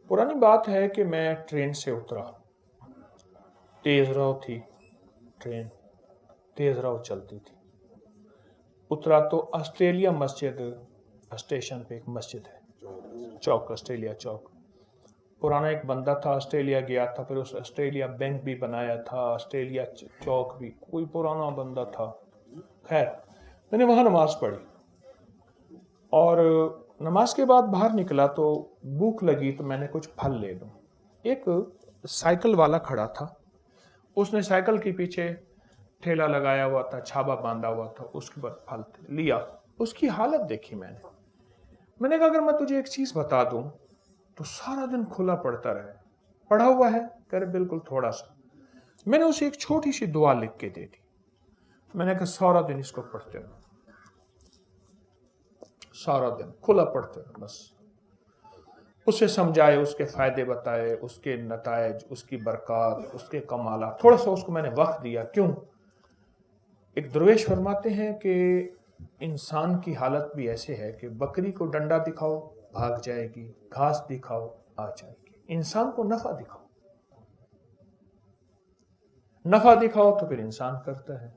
पुरानी बात है कि मैं ट्रेन से उतरा, तेज़ रहो थी ट्रेन, तेज़ रहो चलती थी। उतरा तो ऑस्ट्रेलिया मस्जिद स्टेशन पे एक मस्जिद है, चौक, ऑस्ट्रेलिया चौक। पुराना एक बंदा था, ऑस्ट्रेलिया गया था, फिर उस ऑस्ट्रेलिया बैंक भी बनाया था, ऑस्ट्रेलिया चौक भी, कोई पुराना बंदा था। खैर, मैंने वहाँ नमाज पढ़ी और नमाज के बाद बाहर निकला तो भूख लगी तो मैंने कुछ फल ले लूं। एक साइकिल वाला खड़ा था, उसने साइकिल के पीछे ठेला लगाया हुआ था, छाबा बांधा हुआ था, उसके बाद फल लिया। उसकी हालत देखी मैंने कहा अगर मैं तुझे एक चीज बता दूं तो सारा दिन खुला पड़ता रहे, पढ़ा हुआ है? कह रहे बिल्कुल थोड़ा सा। मैंने उसे एक छोटी सी दुआ लिख के दे दी। मैंने कहा सारा दिन इसको पढ़ते रहो, सारा दिन खुला पढ़ते रहो बस। उसे समझाए, उसके फायदे बताए, उसके नतायज, उसकी बरकत, उसके कमाला, थोड़ा सा उसको मैंने वक्त दिया। क्यों? एक दरवेश फरमाते हैं कि इंसान की हालत भी ऐसे है कि बकरी को डंडा दिखाओ भाग जाएगी, घास दिखाओ आ जाएगी। इंसान को नफा दिखाओ, नफा दिखाओ तो फिर इंसान करता है।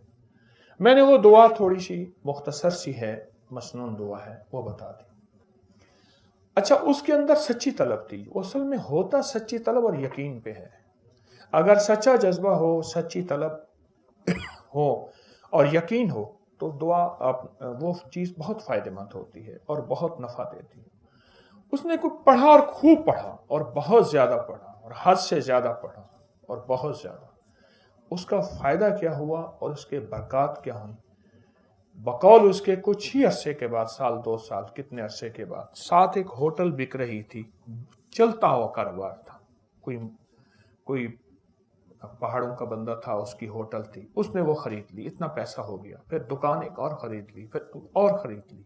मैंने वो दुआ थोड़ी सी मुख्तसर सी है, मसनून दुआ है, वो बता दी। अच्छा, उसके अंदर सच्ची तलब थी। वो असल में होता सच्ची तलब और यकीन पे है। अगर सच्चा जज्बा हो, सच्ची तलब हो और यकीन हो तो दुआ वो चीज़ बहुत फ़ायदेमंद होती है और बहुत नफ़ा देती है। उसने कुछ पढ़ा और खूब पढ़ा और बहुत ज़्यादा पढ़ा और हद से ज़्यादा पढ़ा और बहुत ज़्यादा। उसका फ़ायदा क्या हुआ और उसके बरकत क्या हुई? बकौल उसके कुछ ही अरसे के बाद, साल 2 साल, कितने अरसे के बाद, साथ एक होटल बिक रही थी, चलता हुआ कारोबार था। कोई पहाड़ों का बंदा था, उसकी होटल थी, उसने वो खरीद ली, इतना पैसा हो गया। फिर दुकान एक और खरीद ली, फिर और खरीद ली।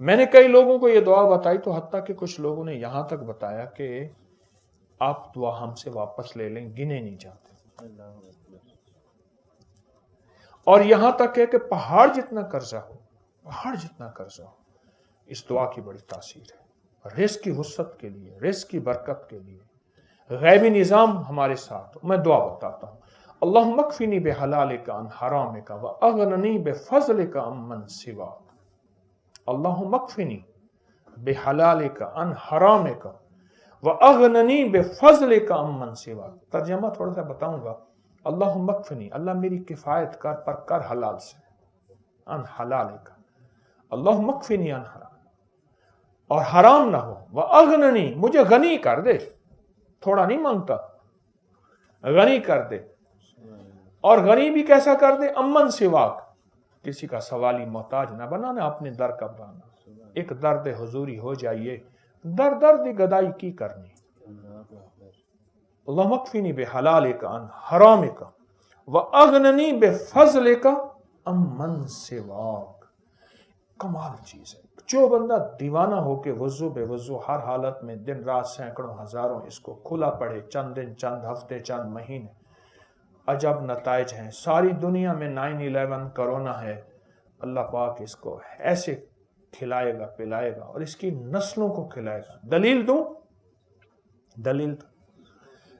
मैंने कई लोगों को ये दुआ बताई तो हत्ता कि कुछ लोगों ने यहां तक बताया कि आप दुआ हमसे वापस ले लें, गिने नहीं जाते। और यहां तक है कि पहाड़ जितना कर्जा हो, पहाड़ जितना कर्जा हो, इस दुआ की बड़ी तासीर है। रिस्क की वुसअत के लिए, रिस्क की बरकत के लिए, गैबी निज़ाम हमारे साथ। मैं दुआ बताता हूँ। अल्लाहुम्मा अक्फिनी बिहलालिका अन हरामिका व अगननी बिफज़लिका अम्मन सिवा। अल्लाहुम्मा अक्फिनी बिहलालिका अन हरामिका व अगननी बिफज़लिका अम्मन सिवा। तर्जमा थोड़ा सा बताऊंगा। अल्लाहुम्मा अक्फिनी, अल्लाह मेरी किफ़ायत कर, पर कर हलाल से, अन हलालिका, अल्लाहुम्मा अक्फिनी अन हराम, और हराम ना हो, व अगननी, मुझे गनी कर दे, थोड़ा नहीं मांगता, गनी कर दे। और गनी भी कैसा कर दे? अम्मन सिवाक, किसी का सवाली मोहताज ना बनाना, अपने दर का बनाना। एक दर्द हुजूरी हो जाइए, दर दर्द गदाई की करनी। अल्लाहुम्मा अक्फिनी बिहलालिका अन हरामिका व अगननी बिफज़लिका अम्मन सिवाक। कमाल चीज है। जो बंदा दीवाना हो के वज़ू बेवज़ू हर हालत में दिन रात सैकड़ों हजारों इसको खुला पड़े, चंद दिन, चंद हफ्ते, चंद महीने, अजब नताइज हैं। सारी दुनिया में 9/11 कोरोना है, अल्लाह पाक इसको ऐसे खिलाएगा पिलाएगा और इसकी नस्लों को खिलाएगा। दलील दूं? दलील दूं?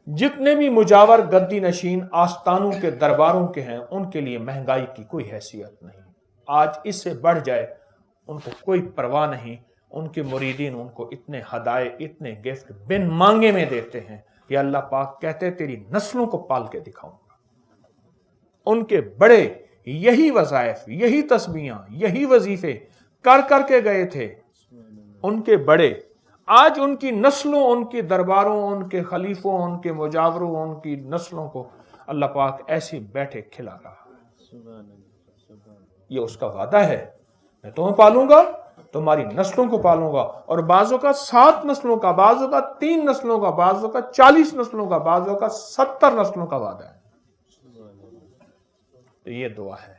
जितने भी मुजावर गद्दी नशीन आस्तानों के दरबारों के हैं, उनके लिए महंगाई की कोई हैसियत नहीं। आज इससे बढ़ जाए उनको कोई परवाह नहीं। उनके मुरीदीन उनको इतने हदाए, इतने गिफ्ट बिन मांगे में देते हैं। या अल्लाह पाक कहते तेरी नस्लों को पाल के दिखाऊंगा। उनके बड़े यही वज़ाइफ, यही तस्बीहां, यही वजीफे कर करके गए थे उनके बड़े। आज उनकी नस्लों, उनके दरबारों, उनके खलीफों, उनके मुजावरों, उनकी नस्लों को अल्लाह पाक ऐसे बैठे खिला रहा है। ये उसका वादा है, मैं तुम्हें पालूंगा, तुम्हारी नस्लों को पालूंगा। और बाजों का 7 नस्लों का, बाजों का 3 नस्लों का, बाजों का 40 नस्लों का, बाजों का 70 नस्लों का वादा है। तो ये दुआ है।